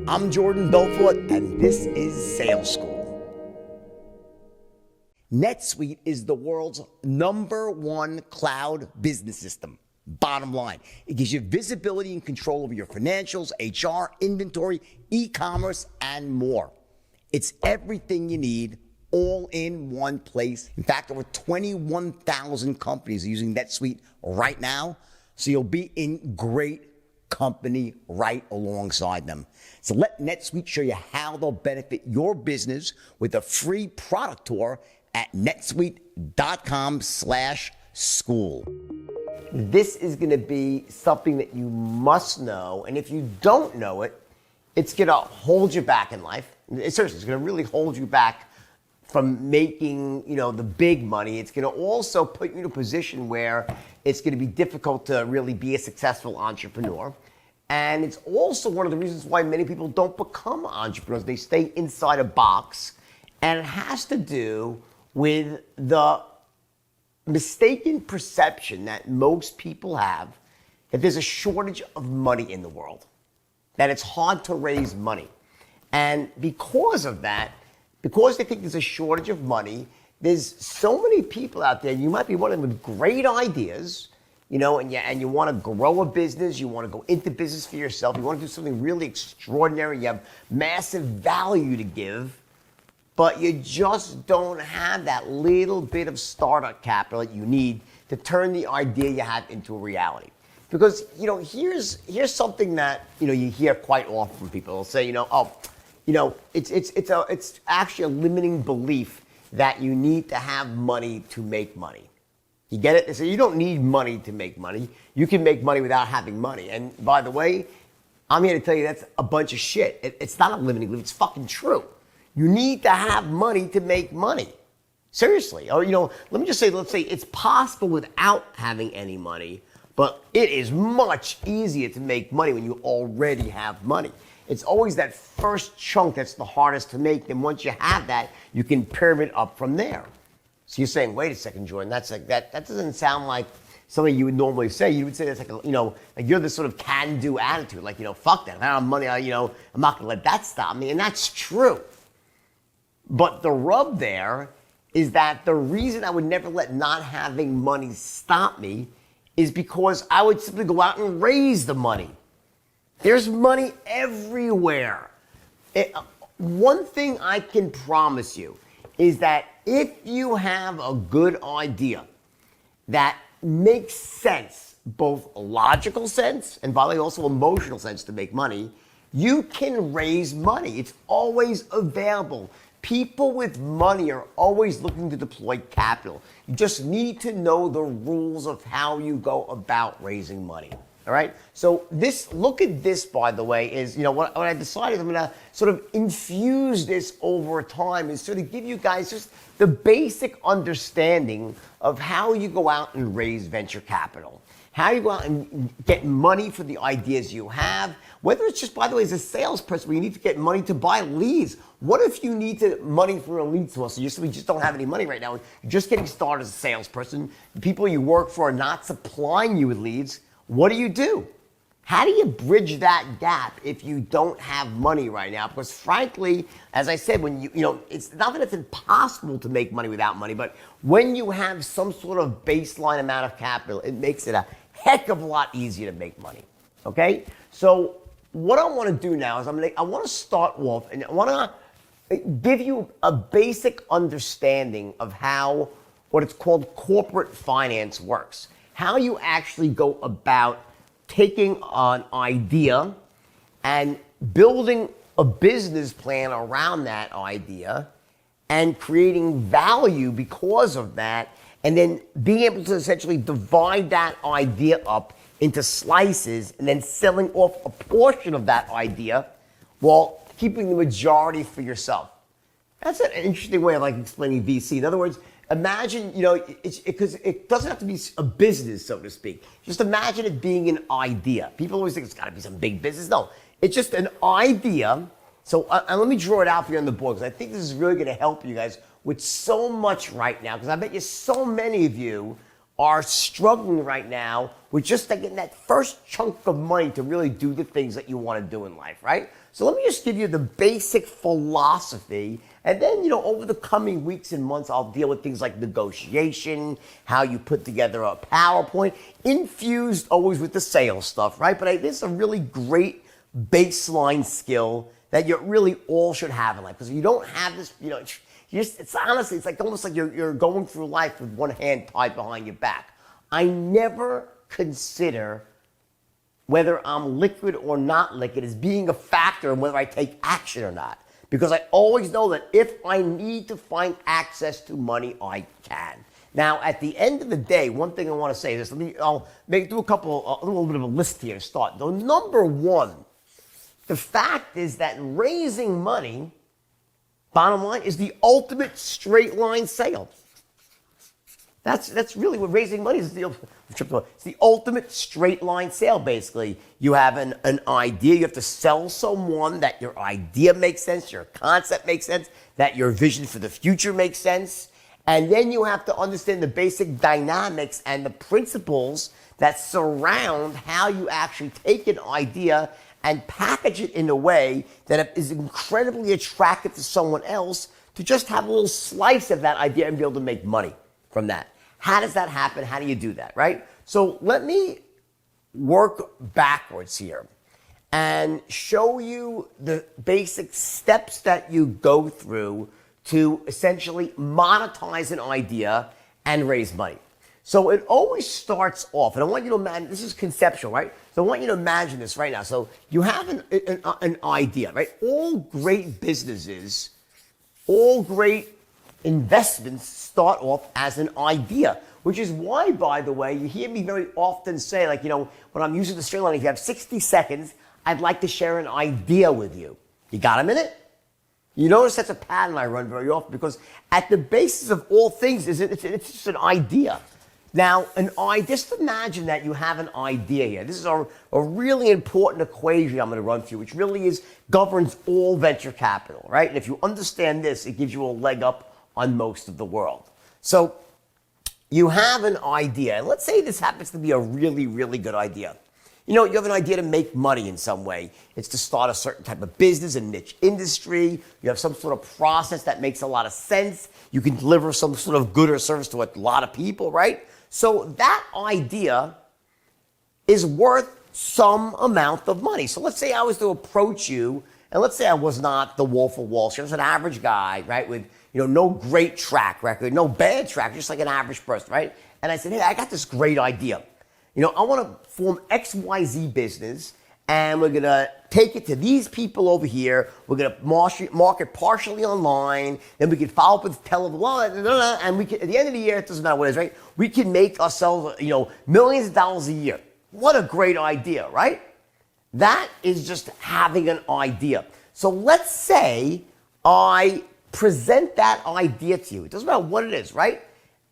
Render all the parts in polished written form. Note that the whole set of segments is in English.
I'm Jordan Belfort, and this is Sales School. NetSuite is the world's #1 cloud business system. Bottom line, it gives you visibility and control over your financials, HR, inventory, e-commerce, and more. It's everything you need all in one place. In fact, over 21,000 companies are using NetSuite right now, so you'll be in great company right alongside them. So let NetSuite show you how they'll benefit your business with a free product tour at netsuite.com/school. This is going to be something that you must know, and if you don't know it, it's going to hold you back in life. Seriously, it's going to really hold you back from making, the big money. It's going to also put you in a position where it's going to be difficult to really be a successful entrepreneur. And it's also one of the reasons why many people don't become entrepreneurs. They stay inside a box. And it has to do with the mistaken perception that most people have that there's a shortage of money in the world, that it's hard to raise money. And because of that, because they think there's a shortage of money, there's so many people out there. You might be one of them with great ideas, and you want to grow a business, you want to go into business for yourself, you want to do something really extraordinary, you have massive value to give, but you just don't have that little bit of startup capital that you need to turn the idea you have into a reality. Because, here's something that, you hear quite often from people. They'll say, it's actually a limiting belief that you need to have money to make money. You get it? They say you don't need money to make money. You can make money without having money. And by the way, I'm here to tell you that's a bunch of shit. It's not a limiting belief. It's fucking true. You need to have money to make money. Seriously. Or, let me just say, let's say it's possible without having any money, but it is much easier to make money when you already have money. It's always that first chunk that's the hardest to make. Then once you have that, you can pyramid up from there. So you're saying, wait a second, Jordan, that doesn't sound like something you would normally say. You would say that's like you're this sort of can-do attitude, like, fuck that. If I don't have money, I'm not gonna let that stop me. And that's true. But the rub there is that the reason I would never let not having money stop me is because I would simply go out and raise the money. There's money everywhere. One thing I can promise you is that if you have a good idea that makes sense, both logical sense and, by the way, also emotional sense to make money, you can raise money. It's always available. People with money are always looking to deploy capital. You just need to know the rules of how you go about raising money. All right. So look at this, by the way, is, what I decided I'm going to sort of infuse this over time is sort of give you guys just the basic understanding of how you go out and raise venture capital, how you go out and get money for the ideas you have, whether it's just, by the way, as a salesperson, where you need to get money to buy leads. What if you need money for a lead source? So you simply just don't have any money right now. You're just getting started as a salesperson. The people you work for are not supplying you with leads. What do? How do you bridge that gap if you don't have money right now? Because frankly, as I said, when it's not that it's impossible to make money without money, but when you have some sort of baseline amount of capital, it makes it a heck of a lot easier to make money. Okay? So what I want to do now is I want to start off and I want to give you a basic understanding of how what it's called corporate finance works. How you actually go about taking an idea and building a business plan around that idea and creating value because of that, and then being able to essentially divide that idea up into slices and then selling off a portion of that idea while keeping the majority for yourself. That's an interesting way of explaining VC. In other words, imagine, because it doesn't have to be a business, so to speak. Just imagine it being an idea. People always think it's got to be some big business. No, it's just an idea. So let me draw it out for you on the board, because I think this is really going to help you guys with so much right now, because I bet you so many of you are struggling right now with just getting that first chunk of money to really do the things that you want to do in life, right? So let me just give you the basic philosophy, and then, over the coming weeks and months, I'll deal with things like negotiation, how you put together a PowerPoint, infused always with the sales stuff, right? But this is a really great baseline skill that you really all should have in life. Because if you don't have this, it's honestly, it's like almost like you're going through life with one hand tied behind your back. I never consider whether I'm liquid or not liquid as being a factor in whether I take action or not. Because I always know that if I need to find access to money, I can. Now, at the end of the day, one thing I want to say is this. I'll do a little bit of a list here to start. The number one, the fact is that raising money, bottom line, is the ultimate straight line sale. That's really what raising money is. It's the ultimate straight line sale, basically. You have an idea. You have to sell someone that your idea makes sense, your concept makes sense, that your vision for the future makes sense. And then you have to understand the basic dynamics and the principles that surround how you actually take an idea and package it in a way that is incredibly attractive to someone else to just have a little slice of that idea and be able to make money from that. How does that happen? How do you do that, right? So let me work backwards here and show you the basic steps that you go through to essentially monetize an idea and raise money. So it always starts off, and I want you to imagine, this is conceptual, right? So I want you to imagine this right now. So you have an idea, right? All great businesses, all great investments start off as an idea, which is why, by the way, you hear me very often say, when I'm using the straight line, if you have 60 seconds, I'd like to share an idea with you. You got a minute? You notice that's a pattern I run very often because at the basis of all things it's just an idea. Now, just imagine that you have an idea here. This is a really important equation I'm going to run through, which really governs all venture capital, right? And if you understand this, it gives you a leg up on most of the world. So you have an idea, and let's say this happens to be a really, really good idea. You have an idea to make money in some way. It's to start a certain type of business, a niche industry. You have some sort of process that makes a lot of sense. You can deliver some sort of good or service to a lot of people, right? So that idea is worth some amount of money. So let's say I was to approach you, and let's say I was not the Wolf of Wall Street. I was an average guy, right, with no great track record, no bad track, just like an average person, right? And I said, hey, I got this great idea. I want to form XYZ business, and we're going to take it to these people over here. We're going to market partially online. Then we can follow up with television, and we can, at the end of the year, it doesn't matter what it is, right? We can make ourselves, millions of dollars a year. What a great idea, right? That is just having an idea. So let's say I present that idea to you. It doesn't matter what it is, right?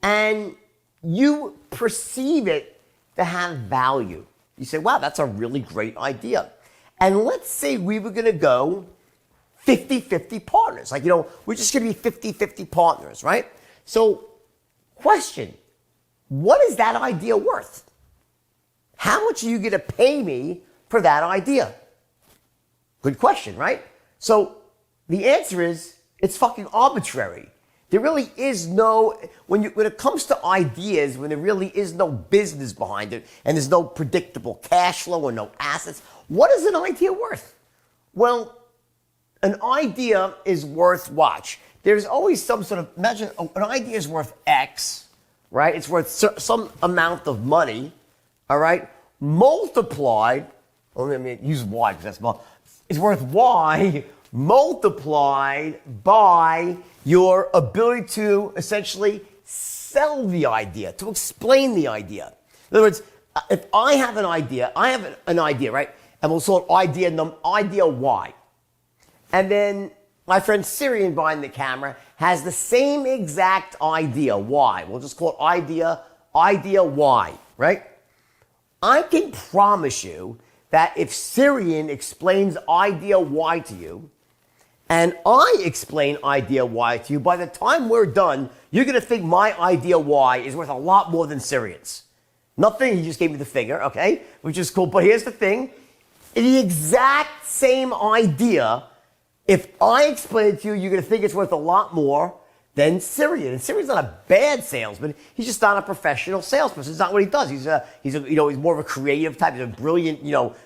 And you perceive it to have value. You say, wow, that's a really great idea. And let's say we were going to go 50-50 partners. We're just going to be 50-50 partners, right? So, question, what is that idea worth? How much are you going to pay me for that idea? Good question, right? So, the answer is, it's fucking arbitrary. There really is no, when it comes to ideas, when there really is no business behind it, and there's no predictable cash flow or no assets, what is an idea worth? Well, an idea is worth, watch. There's always some sort of, imagine an idea is worth X, right? It's worth some amount of money, all right? Multiplied, let me use Y because that's small. It's worth Y multiplied by your ability to essentially sell the idea, to explain the idea. In other words, if I have an idea, right? And we'll call it idea Y. And then my friend Syrian behind the camera has the same exact idea, Y. We'll just call it idea Y, right? I can promise you that if Syrian explains idea Y to you, and I explain idea Y to you, by the time we're done, you're going to think my idea Y is worth a lot more than Syrian's. Nothing, he just gave me the finger, okay, which is cool. But here's the thing. The exact same idea, if I explain it to you, you're going to think it's worth a lot more than Syrian. And Syrian's not a bad salesman. He's just not a professional salesperson. It's not what he does. He's more of a creative type. He's a brilliant,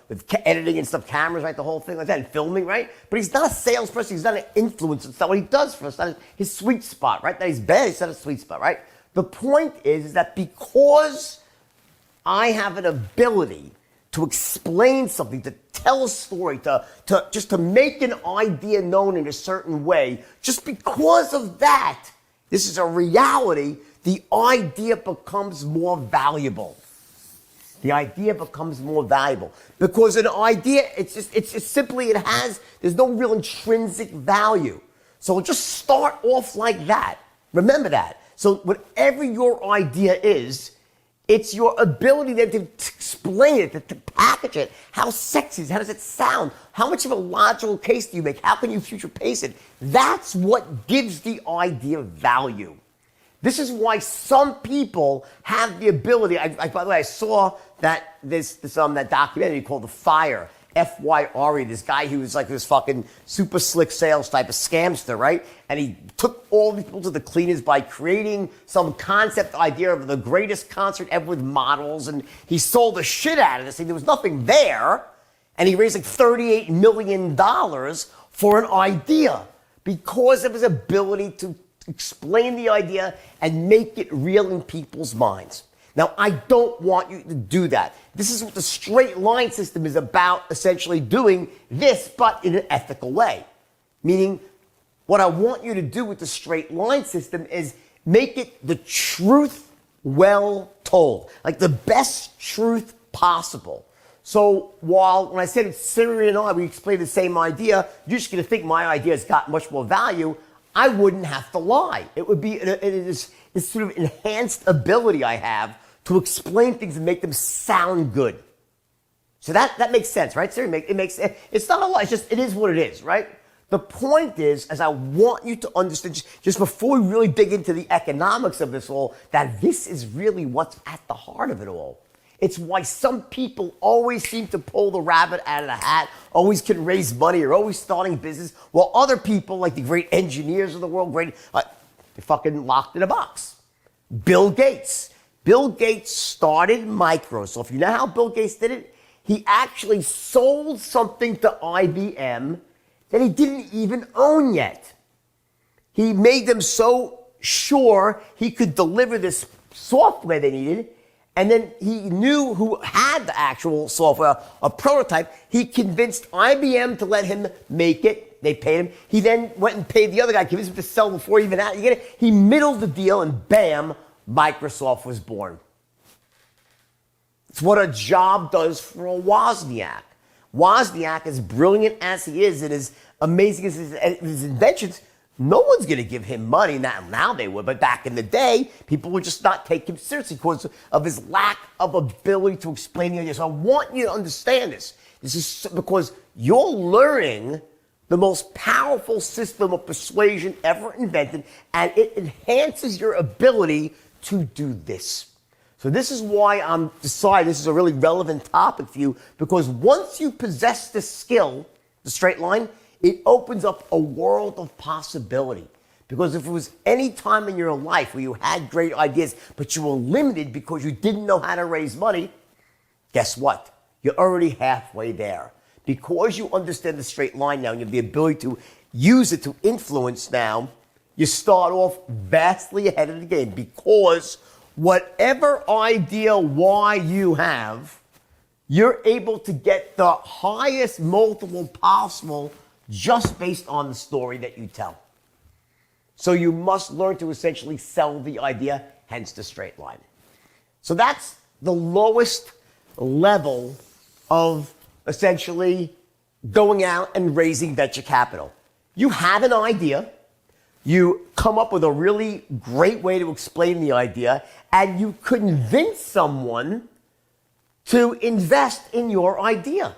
with editing and stuff, cameras, right, the whole thing like that, and filming, right? But he's not a salesperson. He's not an influencer. It's not what he does for us. It's not his sweet spot, right? That he's bad. It's not a sweet spot, right? The point is that because I have an ability to explain something, to tell a story, to make an idea known in a certain way, just because of that, this is a reality, the idea becomes more valuable. The idea becomes more valuable. Because an idea, there's no real intrinsic value. So just start off like that. Remember that. So whatever your idea is, it's your ability then to explain it, to package it. How sexy is it? How does it sound? How much of a logical case do you make? How can you future pace it? That's what gives the idea value. This is why some people have the ability. By the way, I saw that that documentary called The Fire. F-Y-R-E, this guy who was like this fucking super slick sales type of scamster, right? And he took all these people to the cleaners by creating some concept idea of the greatest concert ever with models, and he sold the shit out of this thing. There was nothing there, and he raised like $38 million for an idea because of his ability to explain the idea and make it real in people's minds. Now, I don't want you to do that. This is what the straight line system is about, essentially doing this, but in an ethical way. Meaning, what I want you to do with the straight line system is make it the truth well told. Like the best truth possible. So when I said it's Syrian and we explain the same idea, you're just going to think my idea has got much more value. I wouldn't have to lie. It would be this sort of enhanced ability I have to explain things and make them sound good. So that makes sense, right? It's not a lie. It is what it is, right? The point is, as I want you to understand, just before we really dig into the economics of this all, that this is really what's at the heart of it all. It's why some people always seem to pull the rabbit out of the hat, always can raise money, or always starting business, while other people, like the great engineers of the world, they're fucking locked in a box. Bill Gates. Bill Gates started Microsoft. You know how Bill Gates did it? He actually sold something to IBM that he didn't even own yet. He made them so sure he could deliver this software they needed, and then he knew who had the actual software, a prototype. He convinced IBM to let him make it. They paid him. He then went and paid the other guy, convinced him to sell before he even had it. You get it? He middled the deal, and bam, Microsoft was born. It's what a job does for a Wozniak. Wozniak, as brilliant as he is and as amazing as his inventions, no one's going to give him money. Now they would, but back in the day, people would just not take him seriously because of his lack of ability to explain the idea. So I want you to understand this. This is because you're learning the most powerful system of persuasion ever invented, and it enhances your ability to do this. So this is why I'm deciding this is a really relevant topic for you, because once you possess this skill, the straight line, it opens up a world of possibility. Because if it was any time in your life where you had great ideas, but you were limited because you didn't know how to raise money, guess what? You're already halfway there. Because you understand the straight line now and you have the ability to use it to influence now, you start off vastly ahead of the game, because whatever idea why you have, you're able to get the highest multiple possible just based on the story that you tell. So you must learn to essentially sell the idea, hence the straight line. So that's the lowest level of essentially going out and raising venture capital. You have an idea, you come up with a really great way to explain the idea, and you convince someone to invest in your idea.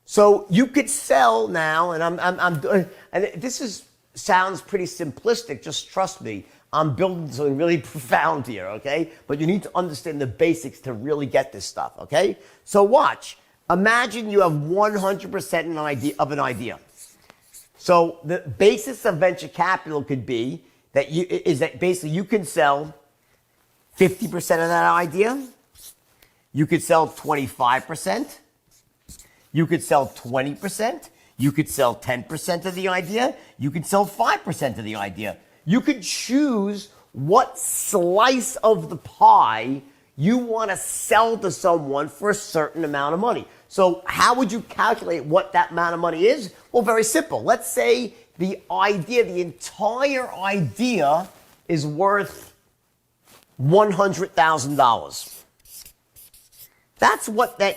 So you could sell now, and I'm doing, and this sounds pretty simplistic, just trust me. I'm building something really profound here, okay? But you need to understand the basics to really get this stuff, okay? So watch. Imagine you have 100% of an idea. So the basis of venture capital could be that basically you can sell 50% of that idea. You could sell 25%. You could sell 20%. You could sell 10% of the idea. You could sell 5% of the idea. You could choose what slice of the pie you want to sell to someone for a certain amount of money. So how would you calculate what that amount of money is? Well, very simple. Let's say the entire idea is worth $100,000. That's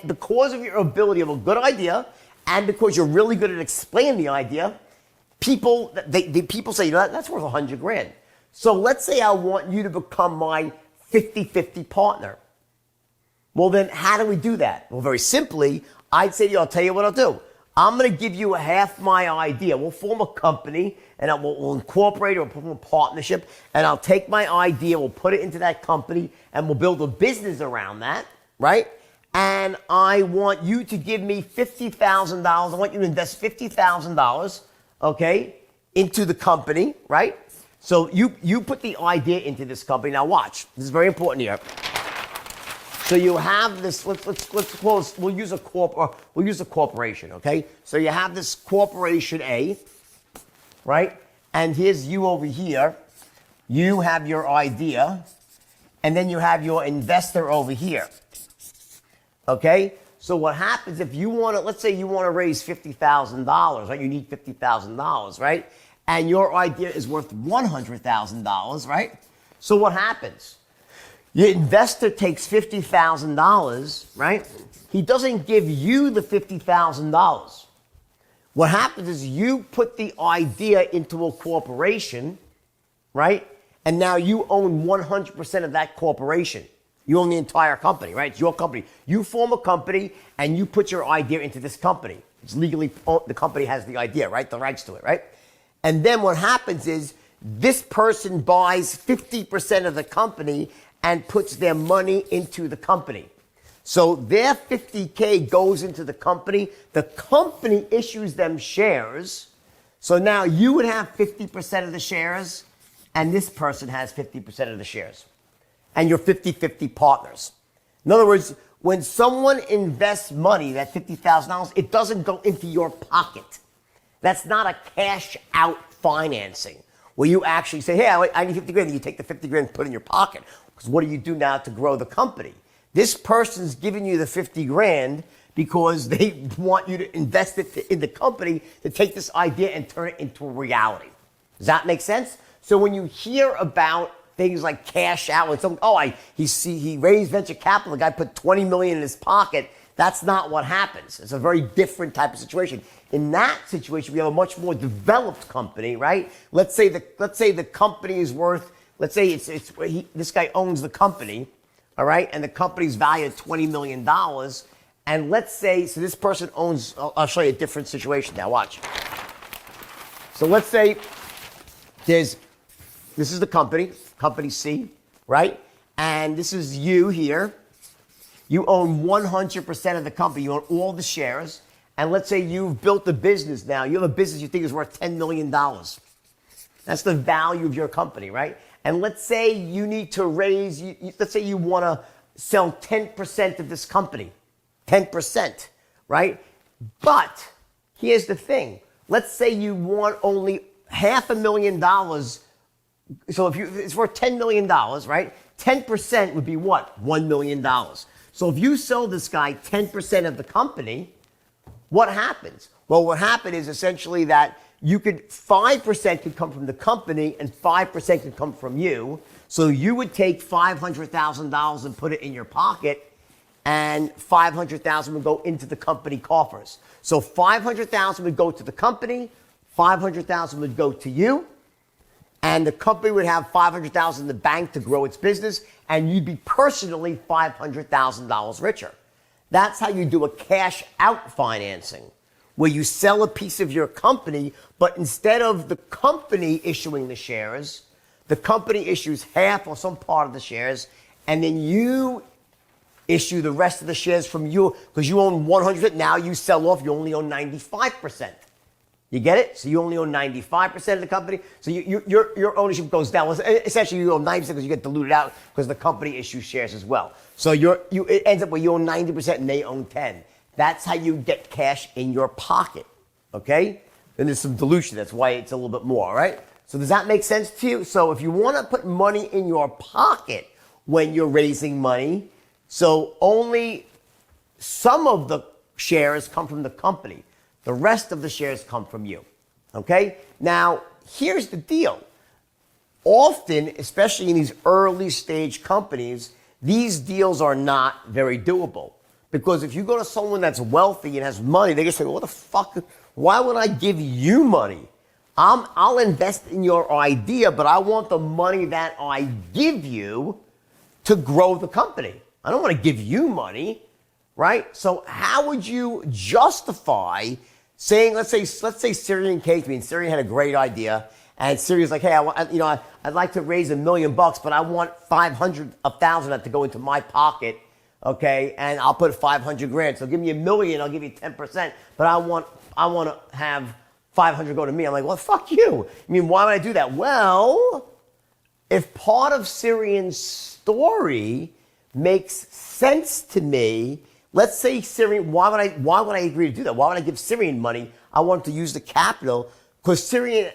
because of your ability of a good idea and because you're really good at explaining the idea, people say, you know, that's worth $100,000. So let's say I want you to become my 50-50 partner. Well, then how do we do that? Well, very simply, I'd say to you, I'll tell you what I'll do. I'm going to give you half my idea. We'll form a company and we'll incorporate it or put in a partnership, and I'll take my idea, we'll put it into that company, and we'll build a business around that, right? And I want you to give me $50,000. I want you to invest $50,000, okay, into the company, right? So you put the idea into this company. Now watch. This is very important here. So you have this. Let's close. We'll use a corporation, okay? So you have this corporation A, right? And here's you over here. You have your idea, and then you have your investor over here. Okay? So what happens if you want to, let's say you want to raise $50,000, right? You need $50,000, right? And your idea is worth $100,000, right? So what happens? Your investor takes $50,000, right? He doesn't give you the $50,000. What happens is you put the idea into a corporation, right? And now you own 100% of that corporation. You own the entire company, right? It's your company. You form a company and you put your idea into this company. It's legally, the company has the idea, right? The rights to it, right? And then what happens is this person buys 50% of the company and puts their money into the company. So their 50K goes into the company. The company issues them shares. So now you would have 50% of the shares and this person has 50% of the shares. And you're 50-50 partners. In other words, when someone invests money, that $50,000, it doesn't go into your pocket. That's not a cash out financing where you actually say, hey, I need 50 grand. And you take the 50 grand and put it in your pocket. Because what do you do now to grow the company? This person's giving you the 50 grand because they want you to invest it in the company to take this idea and turn it into a reality. Does that make sense? So when you hear about things like cash out, when someone, he raised venture capital, the guy put $20 million in his pocket, that's not what happens. It's a very different type of situation. In that situation, we have a much more developed company, right? Let's say the company is worth, let's say this guy owns the company, all right, and the company's valued at $20 million. And let's say, so this person owns, I'll show you a different situation now, watch. So let's say this is the company C, right? And this is you here. You own 100% of the company. You own all the shares. And let's say you've built a business now. You have a business you think is worth $10 million. That's the value of your company, right? And let's say you need to raise, let's say you want to sell 10% of this company. 10%, right? But here's the thing. Let's say you want only $500,000. So if it's worth $10 million, right? 10% would be what? $1 million. So if you sell this guy 10% of the company, what happens? Well, what happened is essentially that 5% could come from the company and 5% could come from you. So you would take $500,000 and put it in your pocket, and $500,000 would go into the company coffers. So $500,000 would go to the company, $500,000 would go to you, and the company would have $500,000 in the bank to grow its business, and you'd be personally $500,000 richer. That's how you do a cash out financing, where you sell a piece of your company, but instead of the company issuing the shares, the company issues half or some part of the shares, and then you issue the rest of the shares from you, because you own 100%. Now you sell off, you only own 95%. You get it? So you only own 95% of the company. So your ownership goes down. Well, essentially, you own 90% because you get diluted out because the company issues shares as well. So it ends up where you own 90% and they own 10. That's how you get cash in your pocket. Okay? Then there's some dilution. That's why it's a little bit more, all right? So does that make sense to you? So if you want to put money in your pocket when you're raising money, so only some of the shares come from the company. The rest of the shares come from you. Okay? Now, here's the deal. Often, especially in these early stage companies, these deals are not very doable. Because if you go to someone that's wealthy and has money, they can say, what the fuck? Why would I give you money? I'll invest in your idea, but I want the money that I give you to grow the company. I don't want to give you money, right? So how would you justify saying, let's say Syrian came to me, and Syrian had a great idea, and Syrian's like, hey, I'd like to raise $1 million, but I want 500,000 to go into my pocket, okay? And I'll put 500 grand. So give me $1 million, I'll give you 10%, but I want to have 500 go to me. I'm like, well, fuck you. I mean, why would I do that? Well, if part of Syrian's story makes sense to me, let's say Syrian, why would I agree to do that? Why would I give Syrian money? I want to use the capital because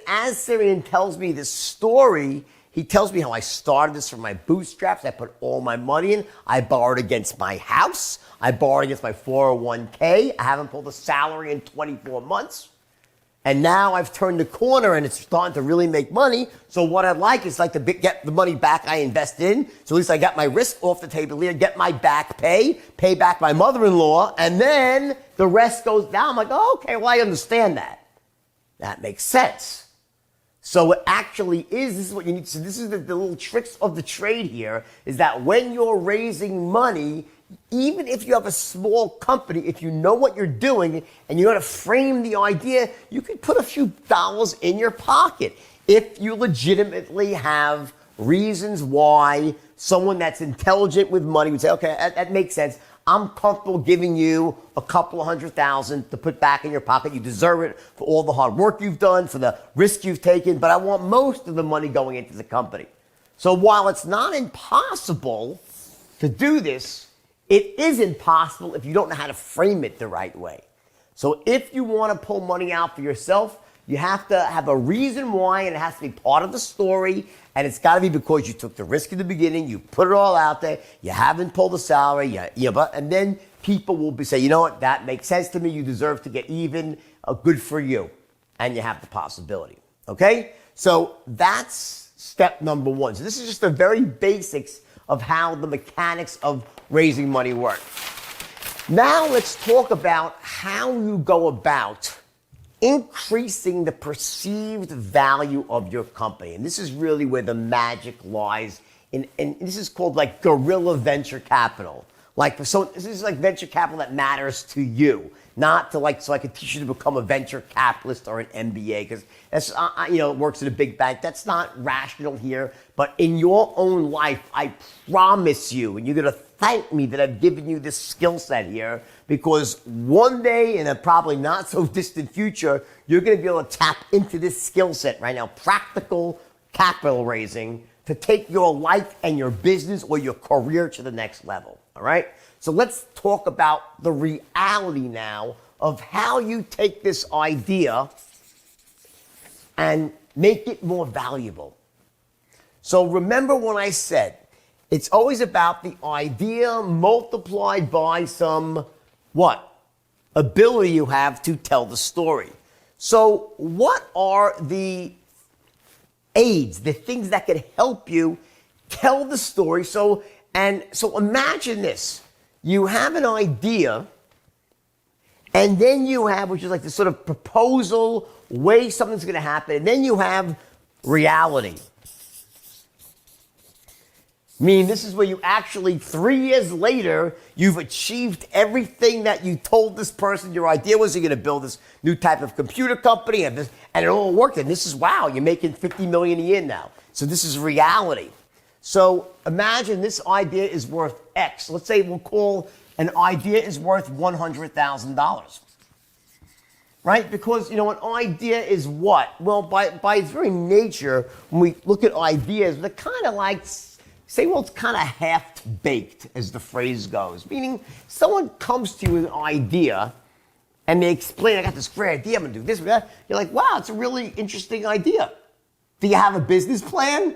as Syrian tells me this story, he tells me how I started this from my bootstraps. I put all my money in. I borrowed against my house. I borrowed against my 401k. I haven't pulled a salary in 24 months. And now I've turned the corner and it's starting to really make money. So what I'd like is to get the money back I invested in. So at least I got my risk off the table here, get my back pay back my mother-in-law, and then the rest goes down. I'm like, oh, okay, well, I understand that. That makes sense. So it actually is, this is what you need. So this is the little tricks of the trade here, is that when you're raising money, even if you have a small company, if you know what you're doing and you know how to frame the idea, you can put a few dollars in your pocket. If you legitimately have reasons why someone that's intelligent with money would say, okay, that makes sense. I'm comfortable giving you a couple of $100,000 to put back in your pocket. You deserve it for all the hard work you've done, for the risk you've taken, but I want most of the money going into the company. So while it's not impossible to do this, it is impossible if you don't know how to frame it the right way. So if you want to pull money out for yourself, you have to have a reason why, and it has to be part of the story, and it's got to be because you took the risk in the beginning, you put it all out there, you haven't pulled a salary, and then people will say, you know what, that makes sense to me, you deserve to get even, good for you, and you have the possibility, okay? So that's step number one. So this is just the very basics of how the mechanics of raising money work. Now let's talk about how you go about increasing the perceived value of your company. And this is really where the magic lies. And this is called guerrilla venture capital. So this is venture capital that matters to you, not to so I can teach you to become a venture capitalist or an MBA, because that's, works at a big bank. That's not rational here. But in your own life, I promise you, and you're going to thank me that I've given you this skill set here, because one day in a probably not so distant future, you're going to be able to tap into this skill set right now, practical capital raising, to take your life and your business or your career to the next level. All right? So let's talk about the reality now of how you take this idea and make it more valuable. So remember when I said it's always about the idea multiplied by some ability you have to tell the story. So what are the aids, the things that could help you tell the story? So imagine this. You have an idea, and then you have, which is this sort of proposal, way something's going to happen, and then you have reality. Meaning this is where you actually, 3 years later, you've achieved everything that you told this person your idea was. You're going to build this new type of computer company and it all worked. And this is, wow, you're making $50 million a year now. So this is reality. So imagine this idea is worth X. Let's say we'll call an idea is worth $100,000. Right? Because, you know, an idea is what? Well, by its very nature, when we look at ideas, they're kind of like, say, well, it's kind of half-baked, as the phrase goes. Meaning, someone comes to you with an idea, and they explain, I got this great idea, I'm going to do this, that. You're like, wow, it's a really interesting idea. Do you have a business plan?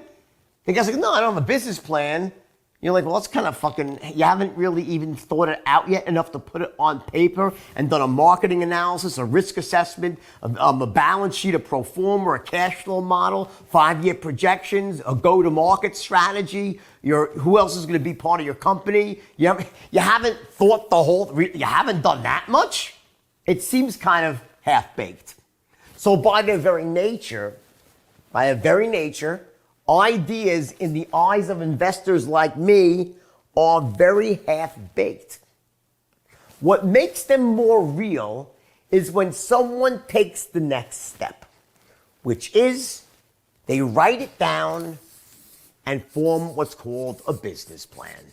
The guy's like, no, I don't have a business plan. You're like, well, that's kind of fucking, you haven't really even thought it out yet enough to put it on paper and done a marketing analysis, a risk assessment, a balance sheet, a pro forma, a cash flow model, 5-year projections, a go-to-market strategy. Who else is going to be part of your company? You haven't thought you haven't done that much? It seems kind of half-baked. So by their very nature, ideas in the eyes of investors like me are very half-baked. What makes them more real is when someone takes the next step, which is they write it down and form what's called a business plan.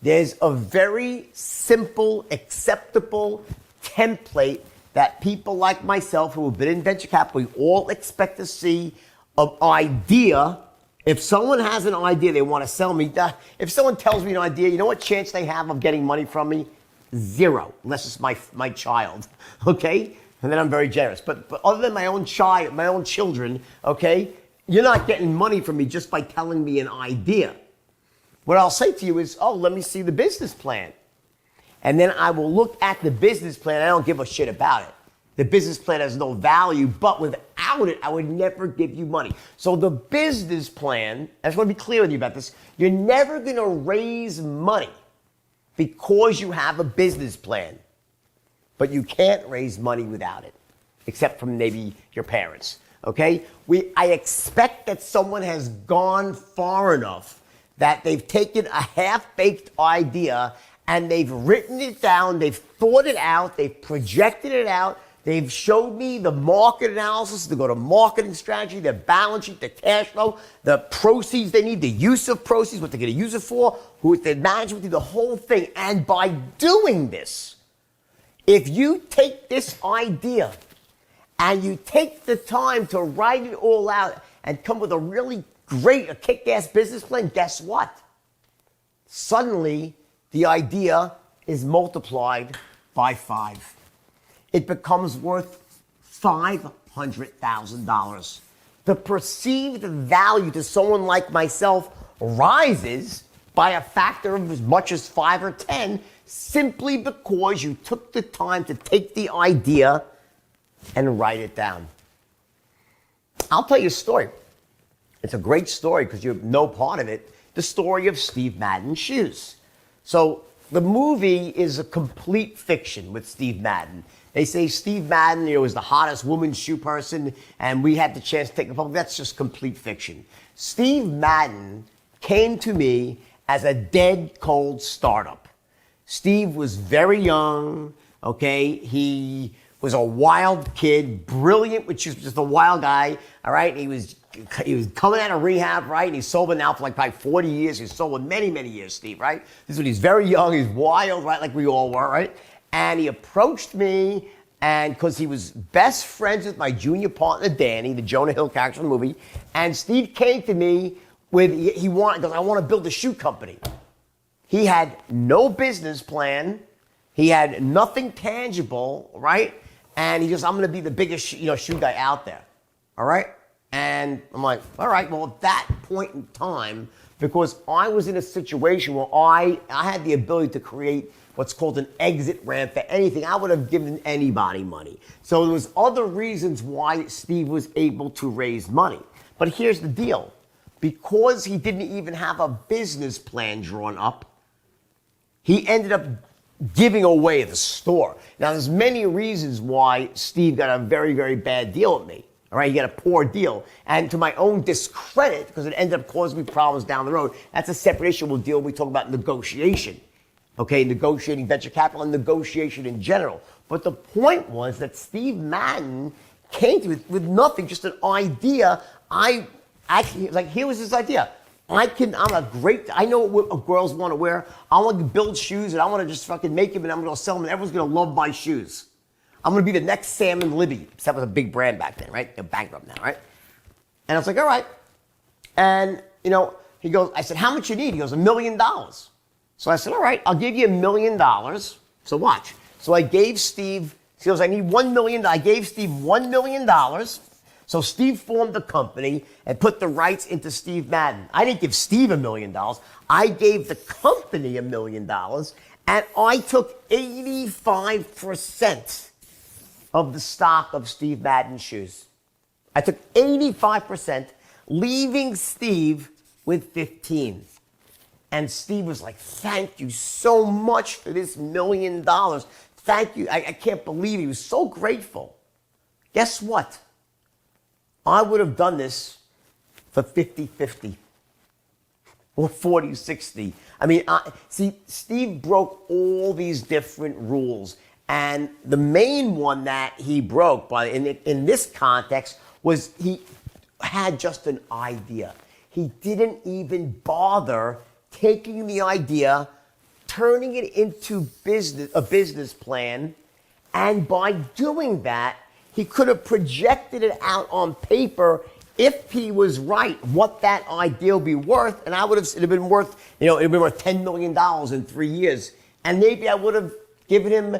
There's a very simple, acceptable template that people like myself who have been in venture capital, we all expect to see of idea. If someone has an idea they want to sell me, if someone tells me an idea, you know what chance they have of getting money from me? 0, unless it's my child, okay? And then I'm very generous. But other than my own children, okay, you're not getting money from me just by telling me an idea. What I'll say to you is, oh, let me see the business plan. And then I will look at the business plan. I don't give a shit about it. The business plan has no value, but without it, I would never give you money. So the business plan, I just want to be clear with you about this, you're never going to raise money because you have a business plan. But you can't raise money without it, except from maybe your parents, okay? I expect that someone has gone far enough that they've taken a half-baked idea and they've written it down, they've thought it out, they've projected it out, they've showed me the market analysis, the go-to-marketing strategy, their balance sheet, the cash flow, the proceeds they need, the use of proceeds, what they're going to use it for, who it's their management, the whole thing. And by doing this, if you take this idea and you take the time to write it all out and come with a really great, a kick-ass business plan, guess what? Suddenly, the idea is multiplied by 5. It becomes worth $500,000. The perceived value to someone like myself rises by a factor of as much as 5 or 10 simply because you took the time to take the idea and write it down. I'll tell you a story. It's a great story because you know part of it. The story of Steve Madden's shoes. So the movie is a complete fiction with Steve Madden. They say Steve Madden, was the hottest woman shoe person, and we had the chance to take a public. That's just complete fiction. Steve Madden came to me as a dead cold startup. Steve was very young, okay? He was a wild kid, brilliant, which is just a wild guy, all right? He was coming out of rehab, right? And he's sober now for like probably 40 years. He's sober many, many years, Steve, right? This is when he's very young, he's wild, right? Like we all were, right? And he approached me, and because he was best friends with my junior partner, Danny, the Jonah Hill character in the movie, and Steve came to me because I want to build a shoe company. He had no business plan. He had nothing tangible, right? And he goes, I'm going to be the biggest shoe guy out there, all right? And I'm like, all right, well, at that point in time, because I was in a situation where I had the ability to create what's called an exit ramp for anything, I would have given anybody money. So there was other reasons why Steve was able to raise money. But here's the deal. Because he didn't even have a business plan drawn up, he ended up giving away the store. Now, there's many reasons why Steve got a very, very bad deal with me. All right, you get a poor deal. And to my own discredit, because it ended up causing me problems down the road, that's a separate issue we'll deal with. We talk about negotiation. Okay, negotiating venture capital and negotiation in general. But the point was that Steve Madden came to me with nothing, just an idea. I was like, here was this idea. I know what girls want to wear. I want to build shoes and I want to just fucking make them and I'm going to sell them and everyone's going to love my shoes. I'm going to be the next Sam and Libby. That was a big brand back then, right? They're bankrupt now, right? And I was like, all right. And, he goes, I said, how much you need? He goes, $1 million. So I said, all right, I'll give you $1 million. So watch. So I gave Steve, he goes, I need $1 million. I gave Steve $1 million. So Steve formed the company and put the rights into Steve Madden. I didn't give Steve $1 million. I gave the company $1 million. And I took 85% of the stock of Steve Madden's shoes. I took 85%, leaving Steve with 15. And Steve was like, thank you so much for this $1 million. Thank you. I can't believe he was so grateful. Guess what? I would have done this for 50-50 or 40-60. I mean, see, Steve broke all these different rules. And the main one that he broke in this context was he had just an idea. He didn't even bother taking the idea, turning it into a business plan, and by doing that, he could have projected it out on paper if he was right, what that idea would be worth, and it'd have been worth, $10 million in 3 years. And maybe I would have given him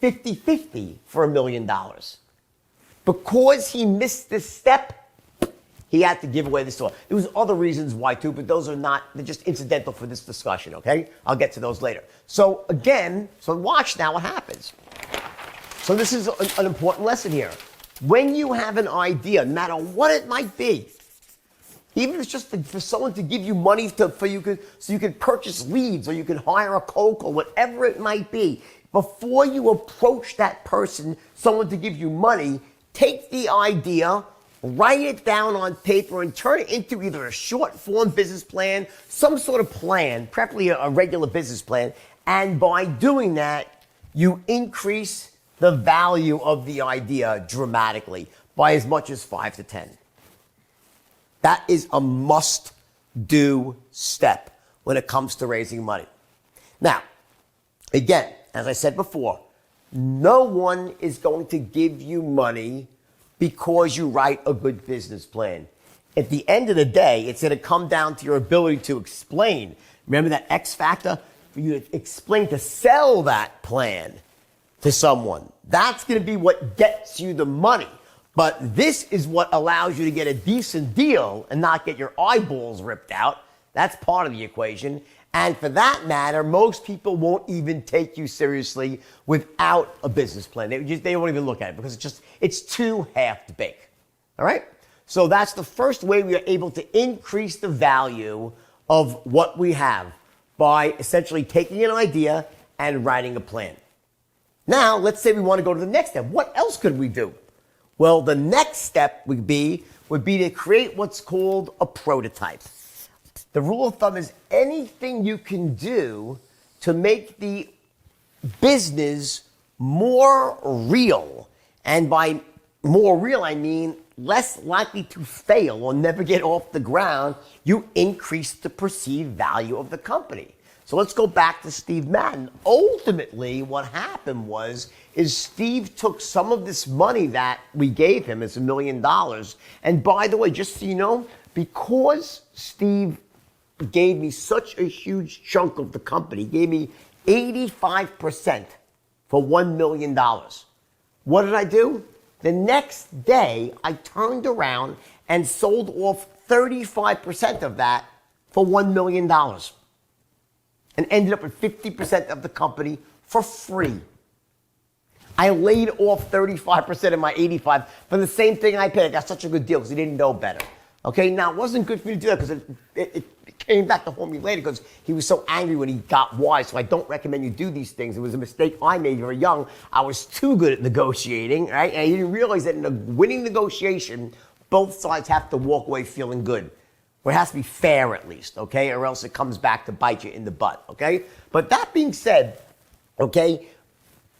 50-50 for $1 million. Because he missed this step, he had to give away the store. There was other reasons why too, but they're just incidental for this discussion, okay? I'll get to those later. So watch now what happens. So this is an important lesson here. When you have an idea, no matter what it might be, even if it's just for someone to give you money so you could purchase leads or you can hire a cold call, whatever it might be, before you approach that person, someone to give you money, take the idea, write it down on paper and turn it into either a short form business plan, some sort of plan, preferably a regular business plan. And by doing that, you increase the value of the idea dramatically by as much as 5 to 10. That is a must-do step when it comes to raising money. Now, again, as I said before, no one is going to give you money because you write a good business plan. At the end of the day, it's going to come down to your ability to explain. Remember that X factor? For you to explain, to sell that plan to someone. That's going to be what gets you the money. But this is what allows you to get a decent deal and not get your eyeballs ripped out. That's part of the equation. And for that matter, most people won't even take you seriously without a business plan. They won't even look at it because it's too half-baked. All right? So that's the first way we are able to increase the value of what we have by essentially taking an idea and writing a plan. Now, let's say we want to go to the next step. What else could we do? Well, the next step would be to create what's called a prototype. The rule of thumb is anything you can do to make the business more real. And by more real, I mean less likely to fail or never get off the ground. You increase the perceived value of the company. So let's go back to Steve Madden. Ultimately, what happened is Steve took some of this money that we gave him, it's $1 million. And by the way, just so you know, because Steve gave me such a huge chunk of the company, gave me 85% for $1 million. What did I do? The next day, I turned around and sold off 35% of that for $1 million. And ended up with 50% of the company for free. I laid off 35% of my 85 for the same thing I paid. I got such a good deal because he didn't know better. Okay, now it wasn't good for me to do that because it came back to haunt me later because he was so angry when he got wise. So I don't recommend you do these things. It was a mistake I made very young. I was too good at negotiating, right? And I didn't realize that in a winning negotiation, both sides have to walk away feeling good. Or it has to be fair at least, okay? Or else it comes back to bite you in the butt, okay? But that being said, okay,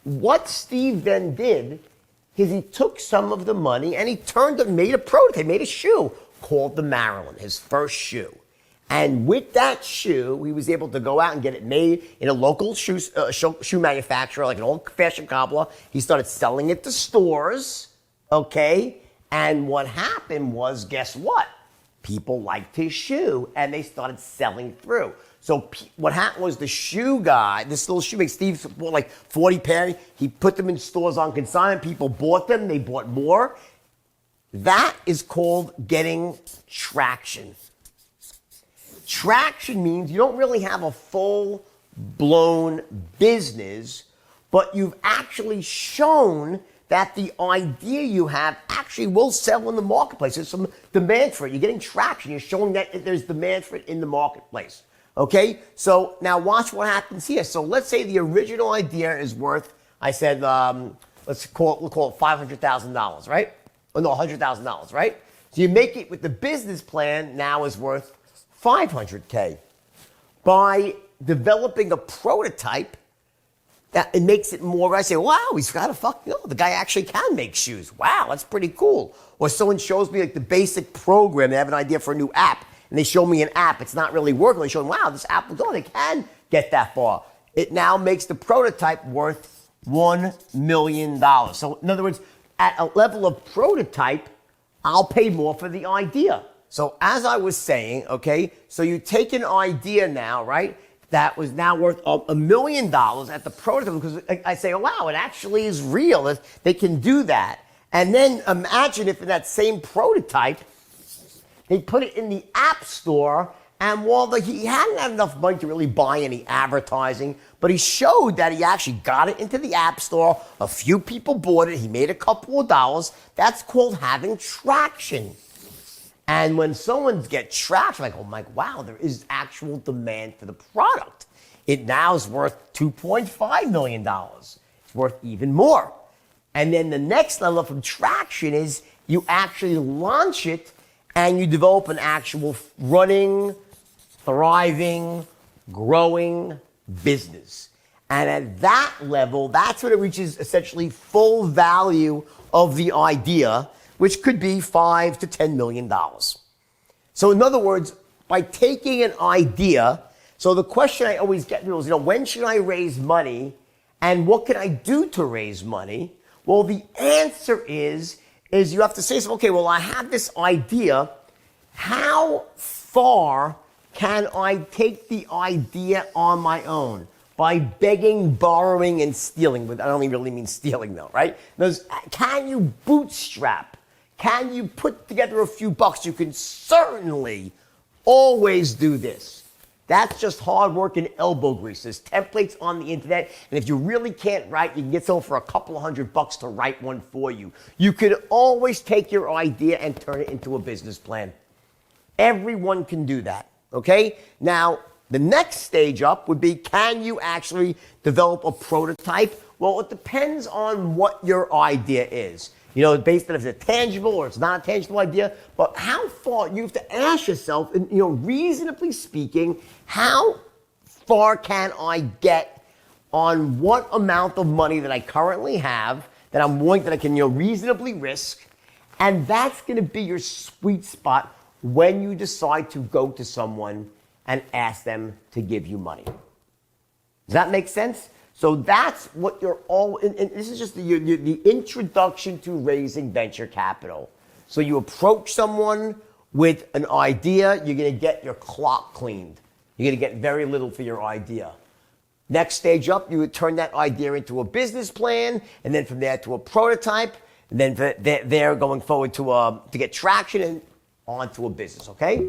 what Steve then did is he took some of the money and he made a prototype, made a shoe called the Maryland, his first shoe. And with that shoe, he was able to go out and get it made in a local shoe manufacturer, like an old-fashioned cobbler. He started selling it to stores, okay? And what happened was, guess what? People liked his shoe, and they started selling through. So what happened was the shoe guy, this little shoe maker, Steve bought like 40 pairs. He put them in stores on consignment. People bought them. They bought more. That is called getting traction. Traction means you don't really have a full-blown business, but you've actually shown that the idea you have actually will sell in the marketplace. There's some demand for it. You're getting traction. You're showing that there's demand for it in the marketplace. Okay? So now watch what happens here. So let's say the original idea is worth, I said, we'll call it $500,000, right? Oh, no, $100,000, right? So you make it with the business plan now is worth $500K. By developing a prototype, that it makes it more, I say, wow, he's got the guy actually can make shoes. Wow, that's pretty cool. Or someone shows me like the basic program, they have an idea for a new app, and they show me an app, it's not really working. They show me, wow, this app, they can get that far. It now makes the prototype worth $1 million. So in other words, at a level of prototype, I'll pay more for the idea. So as I was saying, okay, so you take an idea now, right? That was now worth $1 million at the prototype because I say, oh, wow, it actually is real. They can do that. And then imagine if in that same prototype, they put it in the App Store and while he hadn't had enough money to really buy any advertising, but he showed that he actually got it into the App Store. A few people bought it. He made a couple of dollars. That's called having traction. And when someone gets traction, like, oh my, wow, there is actual demand for the product. It now is worth $2.5 million. It's worth even more. And then the next level from traction is you actually launch it and you develop an actual running, thriving, growing business. And at that level, that's when it reaches essentially full value of the idea, which could be $5 to $10 million. So in other words, by taking an idea, so the question I always get people is, when should I raise money and what can I do to raise money? Well, the answer is you have to say, okay, well, I have this idea. How far can I take the idea on my own? By begging, borrowing, and stealing. But I don't really mean stealing though, right? Can you bootstrap? Can you put together a few bucks? You can certainly always do this. That's just hard work and elbow grease. There's templates on the internet, and if you really can't write, you can get someone for a couple of $100 to write one for you. You could always take your idea and turn it into a business plan. Everyone can do that, okay? Now, the next stage up would be, can you actually develop a prototype? Well, it depends on what your idea is. Based on if it's a tangible or it's not a tangible idea, but how far, you have to ask yourself, reasonably speaking, how far can I get on what amount of money that I currently have that I can reasonably risk, and that's going to be your sweet spot when you decide to go to someone and ask them to give you money. Does that make sense? So that's what and this is just the introduction to raising venture capital. So you approach someone with an idea, you're going to get your clock cleaned. You're going to get very little for your idea. Next stage up, you would turn that idea into a business plan, and then from there to a prototype, and then there going forward to get traction and onto a business, okay?